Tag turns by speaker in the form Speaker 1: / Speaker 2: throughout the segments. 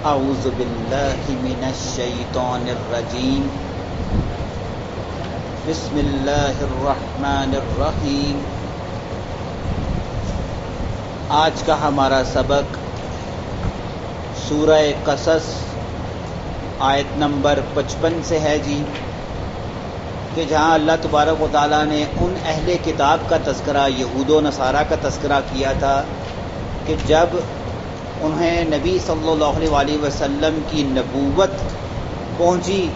Speaker 1: اعوذ باللہ من الشیطان الرجیم بسم اللہ الرحمن الرحیم۔ آج کا ہمارا سبق سورہ قصص آیت نمبر 55 سے ہے جی، کہ جہاں اللہ تبارک و تعالیٰ نے ان اہل کتاب کا تذکرہ، یہود و نصارہ کا تذکرہ کیا تھا کہ جب انہیں نبی صلی اللہ علیہ وسلم کی نبوت پہنچی،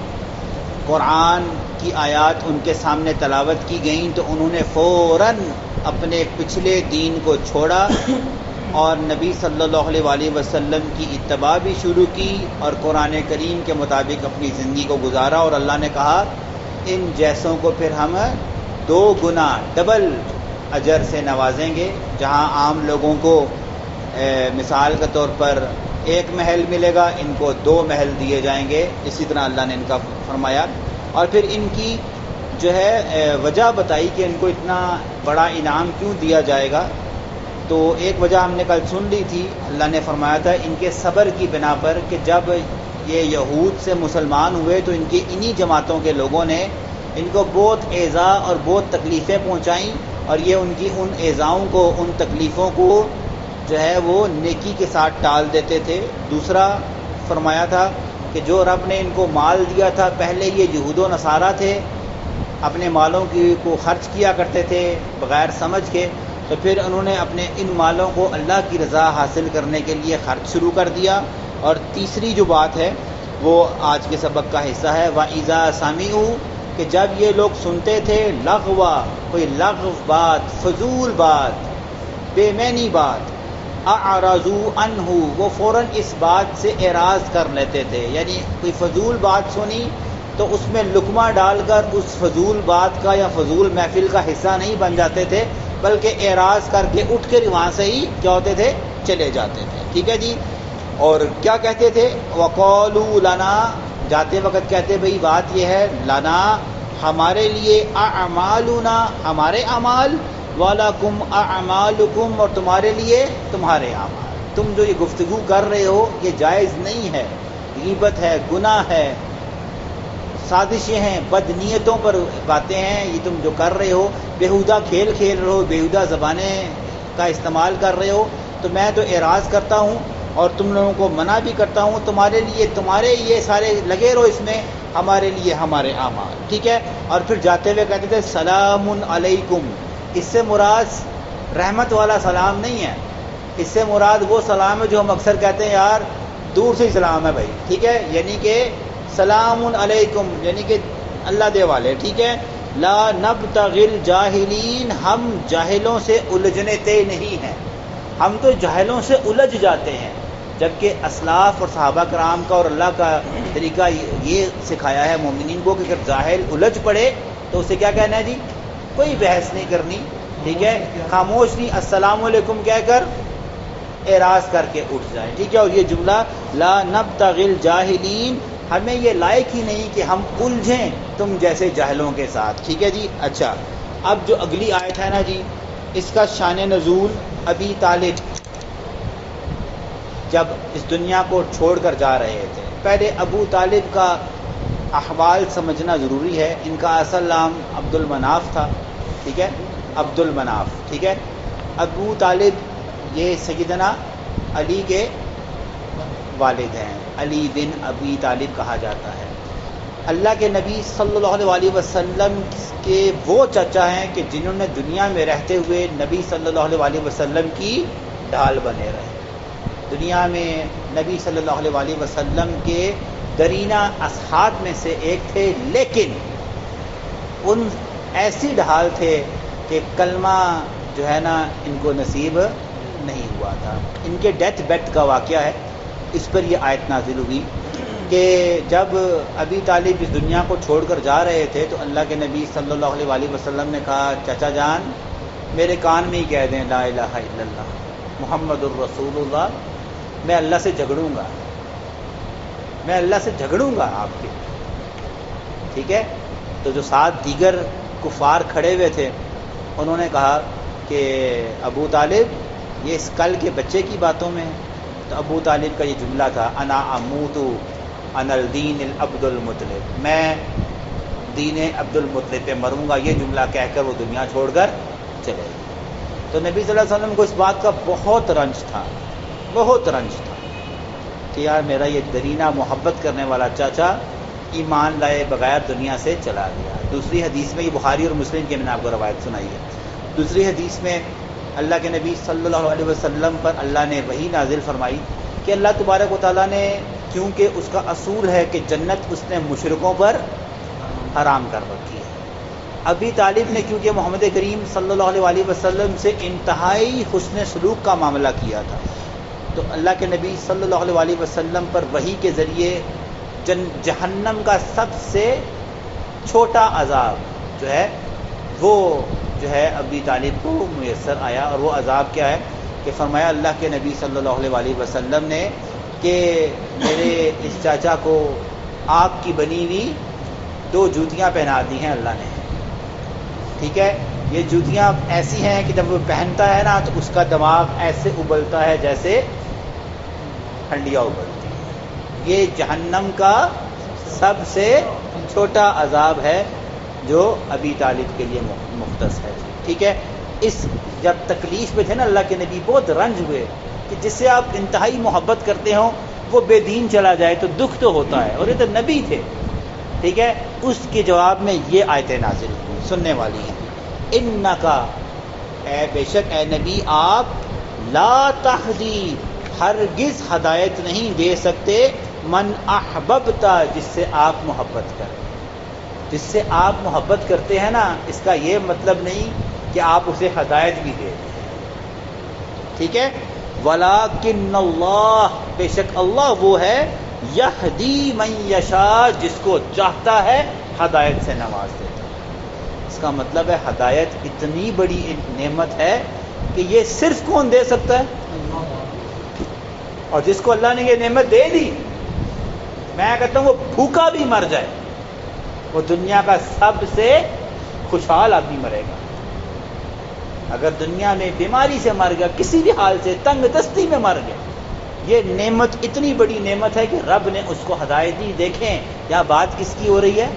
Speaker 1: قرآن کی آیات ان کے سامنے تلاوت کی گئیں تو انہوں نے فوراً اپنے پچھلے دین کو چھوڑا اور نبی صلی اللہ علیہ وسلم کی اتباع بھی شروع کی اور قرآن کریم کے مطابق اپنی زندگی کو گزارا، اور اللہ نے کہا ان جیسوں کو پھر ہم 2 گنا ڈبل اجر سے نوازیں گے۔ جہاں عام لوگوں کو مثال کے طور پر 1 محل ملے گا، ان کو 2 محل دیے جائیں گے، اسی طرح اللہ نے ان کا فرمایا۔ اور پھر ان کی جو ہے وجہ بتائی کہ ان کو اتنا بڑا انعام کیوں دیا جائے گا، تو ایک وجہ ہم نے کل سن لی تھی، اللہ نے فرمایا تھا ان کے صبر کی بنا پر کہ جب یہ یہود سے مسلمان ہوئے تو ان کی انہی جماعتوں کے لوگوں نے ان کو بہت ایذا اور بہت تکلیفیں پہنچائیں، اور یہ ان کی ان ایذاؤں کو، ان تکلیفوں کو جو ہے وہ نیکی کے ساتھ ٹال دیتے تھے۔ دوسرا فرمایا تھا کہ جو رب نے ان کو مال دیا تھا، پہلے یہ یہود و نصارہ تھے، اپنے مالوں کو خرچ کیا کرتے تھے بغیر سمجھ کے، تو پھر انہوں نے اپنے ان مالوں کو اللہ کی رضا حاصل کرنے کے لیے خرچ شروع کر دیا۔ اور تیسری جو بات ہے وہ آج کے سبق کا حصہ ہے، وَإِذَا سَمِعُوا، کہ جب یہ لوگ سنتے تھے لغوا، کوئی لغو بات، فضول بات، بے معنی بات، اعرضوا عنہ، وہ فوراً اس بات سے اعراض کر لیتے تھے، یعنی کوئی فضول بات سنی تو اس میں لقمہ ڈال کر اس فضول بات کا یا فضول محفل کا حصہ نہیں بن جاتے تھے، بلکہ اعراض کر کے اٹھ کر وہاں سے ہی کیا ہوتے تھے، چلے جاتے تھے۔ ٹھیک ہے جی، اور کیا کہتے تھے، وقالوا لنا، جاتے وقت کہتے بھئی بات یہ ہے، لنا ہمارے لیے، اعمالنا ہمارے اعمال، وَلَكُمْ أَعْمَالُكُمْ اور تمہارے لیے تمہارے اعمال۔ تم جو یہ گفتگو کر رہے ہو یہ جائز نہیں ہے، غیبت ہے، گناہ ہے، سازشیں ہیں، بد نیتوں پر باتیں ہیں، یہ تم جو کر رہے ہو، بیہودہ کھیل کھیل رہے ہو، بیہودہ زبانیں کا استعمال کر رہے ہو، تو میں تو اعراض کرتا ہوں اور تم لوگوں کو منع بھی کرتا ہوں، تمہارے لیے تمہارے یہ سارے لگے رہو اس میں، ہمارے لیے ہمارے اعمال۔ ٹھیک ہے، اور پھر جاتے ہوئے کہتے تھے سلام علیکم، اس سے مراد رحمت والا سلام نہیں ہے، اس سے مراد وہ سلام ہے جو ہم اکثر کہتے ہیں یار دور سے ہی سلام ہے بھائی، ٹھیک ہے، یعنی کہ سلام علیکم یعنی کہ اللہ دے والے، ٹھیک ہے، لا نبتغی الجاہلین، ہم جاہلوں سے الجھنے تے نہیں ہیں، ہم تو جاہلوں سے الجھ جاتے ہیں، جبکہ اسلاف اور صحابہ کرام کا اور اللہ کا طریقہ یہ سکھایا ہے مومنین کو کہ اگر جاہل الجھ پڑے تو اسے کیا کہنا ہے جی، کوئی بحث نہیں کرنی، ٹھیک ہے، خاموش نہیں، السلام علیکم کہہ کر اعراض کر کے اٹھ جائے، ٹھیک ہے۔ اور یہ جملہ لا نبتغی الجاہلین، ہمیں یہ لائق ہی نہیں کہ ہم الجھیں تم جیسے جاہلوں کے ساتھ، ٹھیک ہے جی۔ اچھا، اب جو اگلی آیت ہے نا جی، اس کا شان نزول، ابی طالب جب اس دنیا کو چھوڑ کر جا رہے تھے، پہلے ابو طالب کا احوال سمجھنا ضروری ہے۔ ان کا اصل نام عبد المناف تھا، ٹھیک ہے، عبد المناف، ٹھیک ہے۔ ابو طالب یہ سیدنا علی کے والد ہیں، علی بن ابی طالب کہا جاتا ہے۔ اللہ کے نبی صلی اللہ علیہ وسلم کے وہ چچا ہیں کہ جنہوں نے دنیا میں رہتے ہوئے نبی صلی اللہ علیہ وسلم کی ڈھال بنے رہے، دنیا میں نبی صلی اللہ علیہ وسلم کے درینہ اصحاب میں سے ایک تھے، لیکن ان ایسی ڈھال تھے کہ کلمہ جو ہے نا ان کو نصیب نہیں ہوا تھا۔ ان کے ڈیتھ بیڈ کا واقعہ ہے، اس پر یہ آیت نازل ہوئی کہ جب ابی طالب اس دنیا کو چھوڑ کر جا رہے تھے تو اللہ کے نبی صلی اللہ علیہ وسلم نے کہا چچا جان میرے کان میں ہی کہہ دیں لا الہ الا اللہ محمد الرسول اللہ، میں اللہ سے جھگڑوں گا، میں اللہ سے جھگڑوں گا آپ کے، ٹھیک ہے۔ تو جو 7 دیگر کفار کھڑے ہوئے تھے انہوں نے کہا کہ ابو طالب یہ اس کل کے بچے کی باتوں میں ہے، تو ابو طالب کا یہ جملہ تھا انا اموت انا الدین العبد المطلب، میں دین عبد المطلب پہ مروں گا، یہ جملہ کہہ کر وہ دنیا چھوڑ کر چلے گئے۔ تو نبی صلی اللہ علیہ وسلم کو اس بات کا بہت رنج تھا، بہت رنج تھا کہ یار میرا یہ درینہ محبت کرنے والا چاچا ایمان لائے بغیر دنیا سے چلا گیا۔ دوسری حدیث میں، یہ بخاری اور مسلم کی میں نے آپ کو روایت سنائی ہے، دوسری حدیث میں اللہ کے نبی صلی اللہ علیہ وسلم پر اللہ نے وحی نازل فرمائی کہ اللہ تبارک و تعالیٰ نے، کیونکہ اس کا اصول ہے کہ جنت اس نے مشرکوں پر حرام کر رکھی ہے، ابی طالب نے کیونکہ محمد کریم صلی اللہ علیہ وسلم سے انتہائی حسن سلوک کا معاملہ کیا تھا، تو اللہ کے نبی صلی اللہ علیہ وسلم پر وحی کے ذریعے جہنم کا سب سے چھوٹا عذاب جو ہے وہ جو ہے ابی طالب کو میسر آیا، اور وہ عذاب کیا ہے کہ فرمایا اللہ کے نبی صلی اللہ علیہ وسلم نے کہ میرے اس چاچا کو آگ کی بنی ہوئی 2 جوتیاں پہنا دی ہیں اللہ نے، ٹھیک ہے، یہ جوتیاں ایسی ہیں کہ جب وہ پہنتا ہے نا تو اس کا دماغ ایسے ابلتا ہے جیسے ٹھنڈیا ابلتی ہے۔ یہ جہنم کا سب سے چھوٹا عذاب ہے جو ابی طالب کے لیے مختص ہے، ٹھیک ہے۔ اس جب تکلیف میں تھے نا اللہ کے نبی، بہت رنج ہوئے کہ جس سے آپ انتہائی محبت کرتے ہوں وہ بے دین چلا جائے تو دکھ تو ہوتا ہے، اور یہ تو نبی تھے، ٹھیک ہے۔ اس کے جواب میں یہ آیتیں نازل ہوئی، سننے والی ہیں، انکا، اے بے شک اے نبی آپ، لا تہدی، ہرگز ہدایت نہیں دے سکتے، من احببتا، جس سے آپ محبت کریں، جس سے آپ محبت کرتے ہیں نا، اس کا یہ مطلب نہیں کہ آپ اسے ہدایت بھی دے دیں، ٹھیک ہے۔ ولیکن اللہ، بے شک اللہ وہ ہے، یہدی من یشاء، جس کو چاہتا ہے ہدایت سے نواز دیتا ہے۔ اس کا مطلب ہے ہدایت اتنی بڑی نعمت ہے کہ یہ صرف کون دے سکتا ہے؟ اور جس کو اللہ نے یہ نعمت دے دی، میں کہتا ہوں وہ بھوکا بھی مر جائے، وہ دنیا کا سب سے خوشحال آدمی مرے گا۔ اگر دنیا میں بیماری سے مر گیا، کسی بھی حال سے تنگ دستی میں مر گیا، یہ نعمت اتنی بڑی نعمت ہے کہ رب نے اس کو ہدایت دی۔ دیکھیں یہاں بات کس کی ہو رہی ہے؟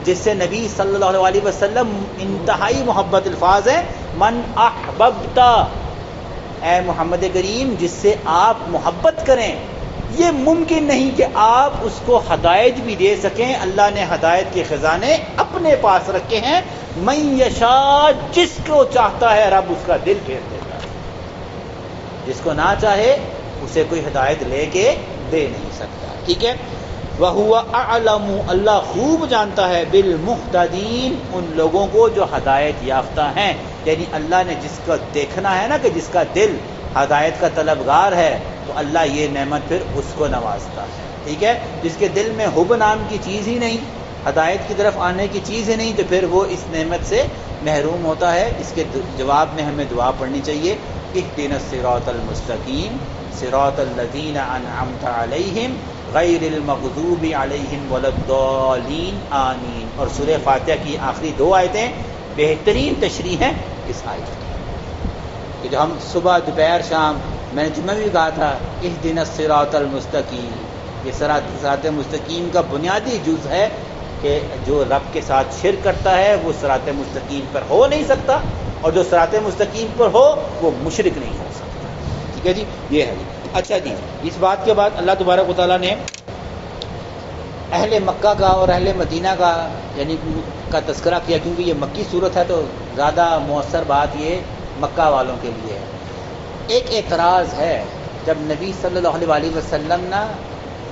Speaker 1: جس سے نبی صلی اللہ علیہ وسلم انتہائی محبت الفاظ ہے، من احببتا، اے محمد کریم جس سے آپ محبت کریں، یہ ممکن نہیں کہ آپ اس کو ہدایت بھی دے سکیں۔ اللہ نے ہدایت کے خزانے اپنے پاس رکھے ہیں، من یشاء، جس کو چاہتا ہے رب اس کا دل پھیر دیتا ہے، جس کو نہ چاہے اسے کوئی ہدایت لے کے دے نہیں سکتا، ٹھیک ہے۔ وَهُوَ أَعْلَمُ، اللہ خوب جانتا ہے، بالمہتدین، ان لوگوں کو جو ہدایت یافتہ ہیں، یعنی اللہ نے جس کا دیکھنا ہے نا کہ جس کا دل ہدایت کا طلبگار ہے تو اللہ یہ نعمت پھر اس کو نوازتا ہے، ٹھیک ہے۔ جس کے دل میں حب نام کی چیز ہی نہیں، ہدایت کی طرف آنے کی چیز ہی نہیں، تو پھر وہ اس نعمت سے محروم ہوتا ہے۔ اس کے جواب میں ہمیں دعا پڑھنی چاہیے، اهدنا الصراط المستقیم صراط الذین انعمت علیہم غیر المغضوب علیہم ولا الضالین آمین۔ اور سورہ فاتحہ کی آخری 2 آیتیں بہترین تشریح ہیں اس آیت کی، کہ جو ہم صبح دوپہر شام، میں نے جمعہ بھی کہا تھا، اهدنا الصراط المستقیم، یہ صراط مستقیم کا بنیادی جز ہے کہ جو رب کے ساتھ شرک کرتا ہے وہ صراط مستقیم پر ہو نہیں سکتا، اور جو صراط مستقیم پر ہو وہ مشرک نہیں ہو سکتا، ٹھیک ہے جی، یہ ہے جی۔ اچھا جی، اس بات کے بعد اللہ تبارک و تعالیٰ نے اہل مکہ کا اور اہل مدینہ کا یعنی کا تذکرہ کیا، کیونکہ یہ مکی صورت ہے تو زیادہ مؤثر بات یہ مکہ والوں کے لیے ہے۔ ایک اعتراض ہے، جب نبی صلی اللہ علیہ وسلم نا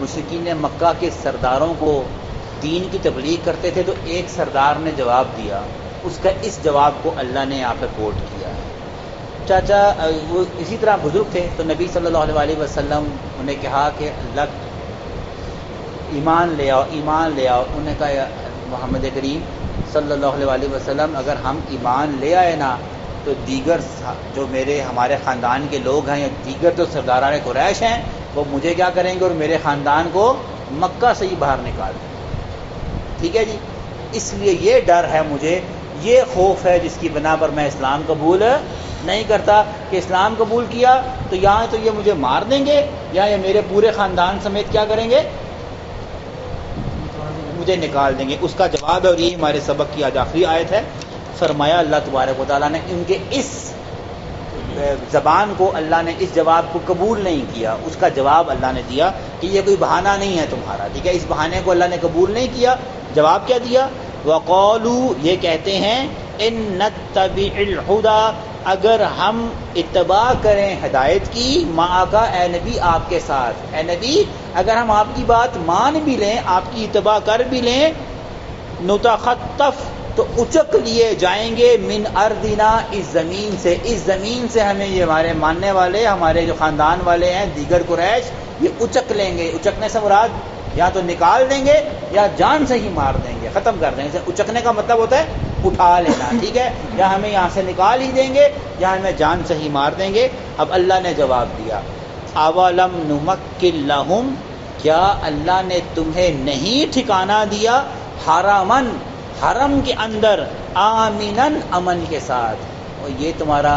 Speaker 1: مشرکین مکہ کے سرداروں کو دین کی تبلیغ کرتے تھے تو ایک سردار نے جواب دیا، اس کا اس جواب کو اللہ نے یہاں پہ کوٹ کیا ہے۔ چاچا وہ اسی طرح بزرگ تھے تو نبی صلی اللہ علیہ وسلم انہیں کہا کہ اللہ ایمان لے آؤ، ایمان لے آؤ۔ انہوں نے کہا محمد کریم صلی اللہ علیہ وسلم اگر ہم ایمان لے آئے نا تو دیگر جو ہمارے خاندان کے لوگ ہیں یا دیگر جو سرداران قریش ہیں وہ مجھے کیا کریں گے اور میرے خاندان کو مکہ سے ہی باہر نکال دیں گے، ٹھیک ہے جی۔ اس لیے یہ ڈر ہے مجھے، یہ خوف ہے جس کی بنا پر میں اسلام قبول نہیں کرتا کہ اسلام قبول کیا تو یہاں تو یہ مجھے مار دیں گے یا یہ میرے پورے خاندان سمیت کیا کریں گے، مجھے نکال دیں گے. اس کا جواب ہے، اور یہ ہمارے سبق کی آج آخری آیت ہے. فرمایا اللہ تبارک و تعالیٰ نے ان کے اس زبان کو، اللہ نے اس جواب کو قبول نہیں کیا. اس کا جواب اللہ نے دیا کہ یہ کوئی بہانہ نہیں ہے تمہارا، ٹھیک ہے. اس بہانے کو اللہ نے قبول نہیں کیا. جواب کیا دیا؟ وَقَالُوا، یہ کہتے ہیں، إِن نَتَّبِعِ الْهُدَىٰ، اگر ہم اتباع کریں ہدایت کی، معاک اے نبی آپ کے ساتھ، اے نبی اگر ہم آپ کی بات مان بھی لیں، آپ کی اتباع کر بھی لیں، نتخطف، تو اچک لیے جائیں گے، من ارضنا، اس زمین سے ہمیں یہ ہمارے ماننے والے، ہمارے جو خاندان والے ہیں دیگر قریش، یہ اچک لیں گے. اچکنے سے مراد یا تو نکال دیں گے یا جان سے ہی مار دیں گے، ختم کر دیں گے. اچکنے کا مطلب ہوتا ہے اٹھا لینا، ٹھیک ہے، یا ہمیں یہاں سے نکال ہی دیں گے یا ہمیں جان سے ہی مار دیں گے. اب اللہ نے جواب دیا، اولم نمکن لہم، کیا اللہ نے تمہیں نہیں ٹھکانہ دیا، حرمن، حرم کے اندر، آمنن، امن کے ساتھ. اور یہ تمہارا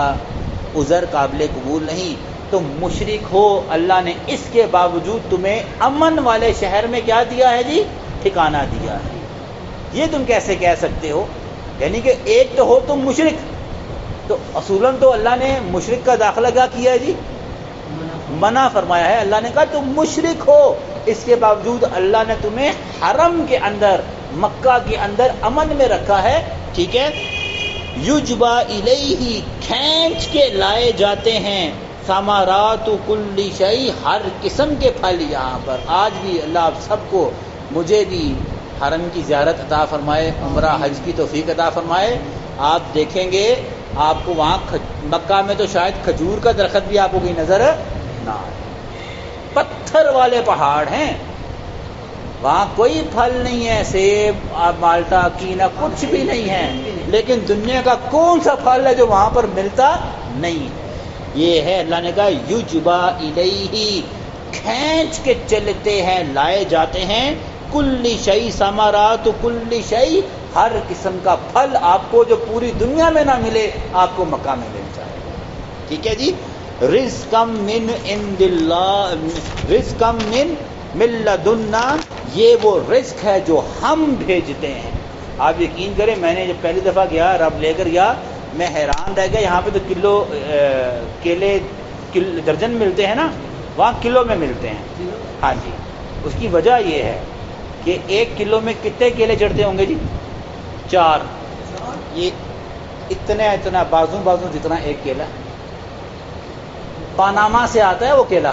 Speaker 1: عذر قابل قبول نہیں، تم مشرک ہو، اللہ نے اس کے باوجود تمہیں امن والے شہر میں کیا دیا ہے جی، ٹھکانہ دیا ہے. یہ تم کیسے کہہ سکتے ہو؟ یعنی کہ ایک تو ہو تم مشرک، تو اصولاً تو اللہ نے مشرک کا داخلہ کیا کیا ہے جی، منع فرمایا ہے. اللہ نے کہا تم مشرک ہو، اس کے باوجود اللہ نے تمہیں حرم کے اندر، مکہ کے اندر امن میں رکھا ہے، ٹھیک ہے. یجبا الیہ، کھینچ کے لائے جاتے ہیں، ثمرات کل شیء، ہر قسم کے پھل. یہاں پر آج بھی اللہ آپ سب کو، مجھے بھی حرم کی زیارت عطا فرمائے، عمرہ حج کی توفیق عطا فرمائے. آپ دیکھیں گے آپ کو وہاں مکہ میں تو شاید کھجور کا درخت بھی آپ کو کوئی نظر نہ آئے، پتھر والے پہاڑ ہیں، وہاں کوئی پھل نہیں ہے، سیب، مالٹا، کینا، کچھ بھی نہیں ہے. لیکن دنیا کا کون سا پھل ہے جو وہاں پر ملتا نہیں ہے؟ یہ ہے، اللہ نے کہا یجبا الیہ، کھینچ کے چلتے ہیں، لائے جاتے ہیں، کل شیء، ثمرات کل شیء، ہر قسم کا پھل آپ کو جو پوری دنیا میں نہ ملے، آپ کو مکہ میں مل جائے گا. ٹھیک ہے جی. رزقم من عند اللہ، رزقم من لدنا، یہ وہ رزق ہے جو ہم بھیجتے ہیں. آپ یقین کریں، میں نے جب پہلی دفعہ گیا، رب لے کر گیا، میں حیران رہ گیا. یہاں پہ تو کلو کیلے درجن ملتے ہیں نا، وہاں کلو میں ملتے ہیں. ہاں جی. اس کی وجہ یہ ہے کہ 1 کلو میں کتنے کیلے چڑھتے ہوں گے جی؟ 4. یہ اتنا بازو جتنا ایک کیلا. پاناما سے آتا ہے وہ کیلا.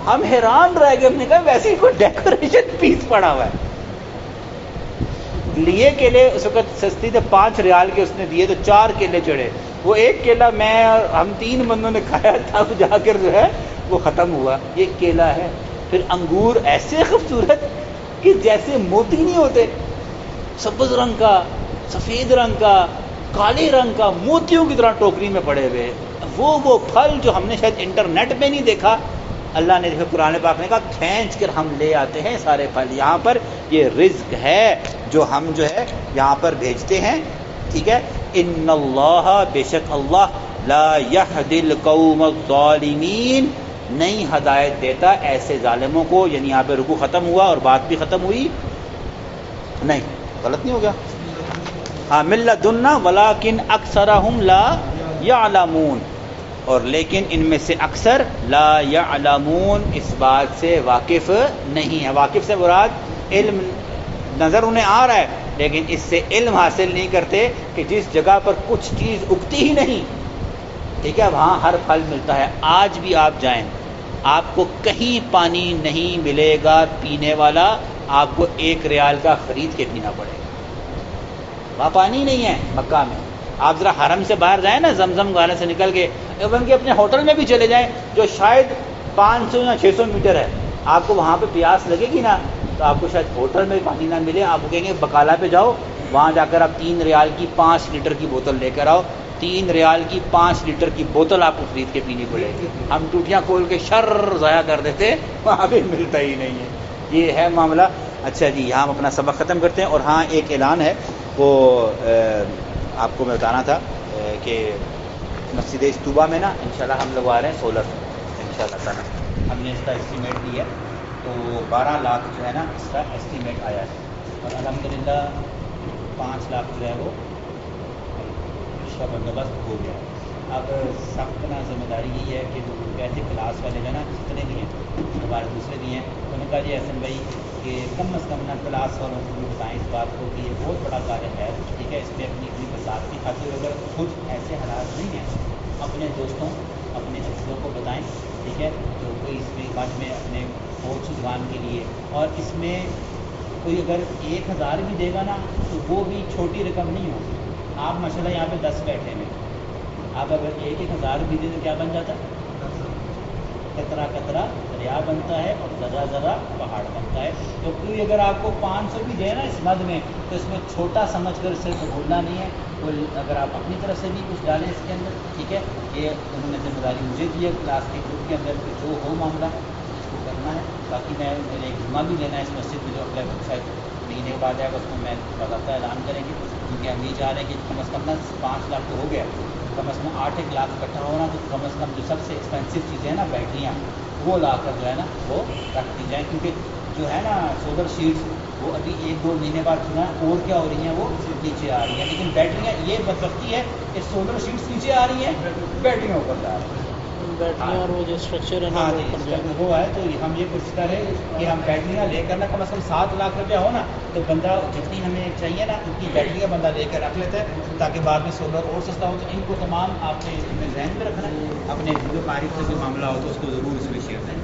Speaker 1: ہم حیران رہ گئے، ہم نے کہا ویسے ہی کوئی ڈیکوریشن پیس پڑا ہوا ہے. لیے کیلے اس وقت سستی تھے، 5 ریال کے اس نے دیے تو 4 کیلے چڑھے. وہ ایک کیلا میں اور ہم 3 بندوں نے کھایا تھا، جا کر جو ہے وہ ختم ہوا. یہ کیلا ہے. پھر انگور ایسے خوبصورت کہ جیسے موتی نہیں ہوتے، سبز رنگ کا، سفید رنگ کا، کالے رنگ کا، موتیوں کی طرح ٹوکری میں پڑے ہوئے. وہ پھل جو ہم نے شاید انٹرنیٹ پہ نہیں دیکھا، اللہ نے دیکھا، قرآن پاک نے کہا کھینچ کر ہم لے آتے ہیں سارے پھل. یہاں پر یہ رزق ہے جو ہم جو ہے یہاں پر بھیجتے ہیں. ٹھیک ہے. ان اللہ، بے شک اللہ، لا یہدی القوم الظالمین، نہیں ہدایت دیتا ایسے ظالموں کو. یعنی یہاں پہ رکوع ختم ہوا اور بات بھی ختم ہوئی نہیں، غلط نہیں ہو گیا؟ ہاں، من لدنا ولکن اکثرہم لا یعلمون، اور لیکن ان میں سے اکثر لا یعلمون، اس بات سے واقف نہیں ہے. واقف سے مراد علم، نظر انہیں آ رہا ہے لیکن اس سے علم حاصل نہیں کرتے کہ جس جگہ پر کچھ چیز اگتی ہی نہیں، ٹھیک ہے، وہاں ہر پھل ملتا ہے. آج بھی آپ جائیں، آپ کو کہیں پانی نہیں ملے گا پینے والا، آپ کو 1 ریال کا خرید کے پینا پڑے گا. وہاں پانی نہیں ہے مکہ میں. آپ ذرا حرم سے باہر جائیں نا، زمزم گانے سے نکل کے ایون کہ اپنے ہوٹل میں بھی چلے جائیں جو شاید 500 یا 600 میٹر ہے، آپ کو وہاں پہ پیاس لگے گی نا تو آپ کو شاید ہوٹل میں پانی نہ ملے. آپ کہیں گے بکالا پہ جاؤ، وہاں جا کر آپ 3 ریال کی 5 لیٹر کی بوتل لے کر آؤ. 3 ریال کی 5 لیٹر کی بوتل آپ کو خرید کے پینی پڑے گی. ہم ٹوٹیاں کھول کے شر ضائع کر دیتے، وہاں پہ ملتا ہی نہیں ہے. یہ ہے معاملہ. اچھا جی، یہاں ہم اپنا سبق ختم کرتے ہیں. اور ہاں، ایک اعلان ہے، وہ آپ کو میں بتانا تھا کہ مسجد استوبا میں نا انشاءاللہ ہم لگوا رہے ہیں سولر انشاءاللہ تعالیٰ. ہم نے اس کا اسٹیمیٹ دیا تو 12 لاکھ جو ہے نا اس کا اسٹیمیٹ آیا ہے اور الحمدللہ 5 لاکھ جو ہے وہ اس کا بندوبست ہو گیا. اب سخت نا ذمہ داری یہی ہے کہ جو ایسے کلاس والے ہیں نا جتنے بھی ہیں ہمارے دوسرے بھی ہیں انہوں نے کہا جی احسن بھائی کہ کم از کم نا کلاس والوں کو بھی بتائیں اس بات کو کہ یہ بہت بڑا کاریہ ہے, ٹھیک ہے, اس پہ اپنی بساط کی خاطر اگر خود ایسے حالات نہیں ہیں اپنے دوستوں اپنے افسروں کو بتائیں, ٹھیک ہے, جو کوئی اس میں بات میں اپنے فوج جوان کے لیے, اور اس میں کوئی اگر 1000 بھی دے گا نا تو وہ بھی چھوٹی رقم نہیں ہوگی. آپ ماشاءاللہ یہاں پہ 10 بیٹھے ہیں, آپ اگر 1000 بھی دیں تو کیا بن جاتا ہے, قطرہ قطرہ دریا بنتا ہے اور ذرہ ذرہ پہاڑ بنتا ہے. تو کوئی اگر آپ کو 500 بھی دے نا اس مد میں تو اس میں چھوٹا سمجھ کر اسے بھولنا نہیں ہے. اگر آپ اپنی طرف سے بھی کچھ ڈالیں اس کے اندر, ٹھیک ہے, یہ انہوں نے ذمہ داری مجھے دی ہے کلاس کے گروپ کے اندر کہ جو ہو معاملہ اس کو کرنا ہے. باقی میں میرے ایک جمعہ بھی لینا ہے اس مسجد میں جو اگلے شاید مہینے بعد ہے, اس میں باضابطہ اعلان کریں گے کیونکہ ہم یہ چاہ رہے ہیں کہ کم از کم نا 5 لاکھ تو ہو گیا, کم از کم 8 لاکھ اکٹھا ہونا, تو کم از کم جو سب سے ایکسپینسو چیزیں ہیں نا بیٹریاں وہ لا کر جو ہے نا وہ رکھ دی جائیں, کیونکہ جو ہے نا سولر شیٹس وہ ابھی 1-2 مہینے بعد سنا اور کیا ہو رہی ہیں, وہ نیچے آ رہی ہیں, لیکن بیٹریاں یہ بدبختی ہے کہ سولر شیٹس نیچے آ رہی ہیں, بیٹریوں اوپر جا رہی ہیں,
Speaker 2: بیٹریاں اور وہ جو اسٹرکچر ہے نا
Speaker 1: ہاں جی وہ ہے. تو ہم یہ کوشش کر رہے ہیں کہ ہم بیٹریاں لے کر نا کم از کم 7 لاکھ روپیہ ہو نا تو بندہ جتنی ہمیں چاہیے نا اتنی بیٹریاں بندہ لے کر رکھ لیتا ہے تاکہ بعد میں سولر اور سستا ہو. تو ان کو تمام آپ نے ذہن میں رکھنا ہے, اپنے جو قاری سے کوئی معاملہ ہو تو اس کو ضرور اس میں شیئر کریں.